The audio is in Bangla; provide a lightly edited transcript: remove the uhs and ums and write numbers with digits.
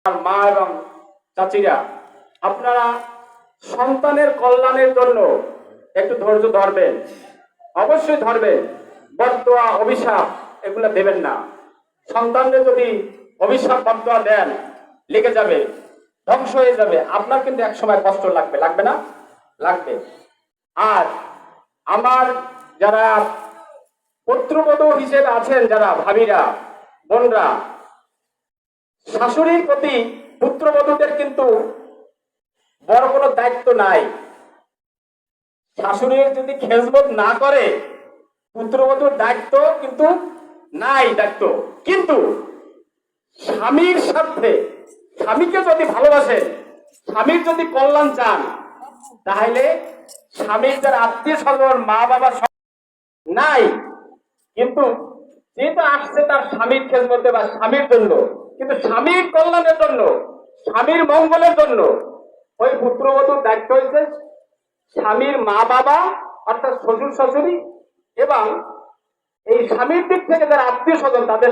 আর মা এবং চাচিরা, আপনারা সন্তানের কল্যাণের জন্য একটু ধৈর্য ধরবেন, অবশ্যই ধরবেন। বদদোয়া অভিশাপ এগুলো দেবেন না। সন্তানদের যদি অভিশাপ বদদোয়া দেন, লেগে যাবে, ধ্বংস হয়ে যাবে। আপনার কিন্তু এক সময় কষ্ট লাগবে, লাগবে না? লাগবে। আর আমার যারা পুত্রবধূ হিসেবে আছেন, যারা ভাবিরা, বোনরা, শাশুড়ির প্রতি পুত্রবধূদের কিন্তু বড় কোনো দায়িত্ব নাই। শাশুড়ির যদি খেজমত না করে, পুত্রবধূর দায়িত্ব কিন্তু নাই। দায়িত্ব কিন্তু স্বামীর সাথে, স্বামীকে যদি ভালোবাসেন, স্বামীর যদি কল্যাণ চান, তাহলে স্বামীর যার আত্মীয় স্বজন, মা বাবা নাই, কিন্তু যেহেতু আসছে তার স্বামীর খেজমতে বা স্বামীর জন্য, কিন্তু স্বামীর কল্যাণের জন্য, স্বামীর মঙ্গলের জন্য, ওই পুত্রবধূর দায়িত্ব হয়েছে স্বামীর মা বাবা অর্থাৎ শ্বশুর শাশুড়ি এবং এই স্বামীর দিক থেকে যারা আত্মীয় স্বজন তাদের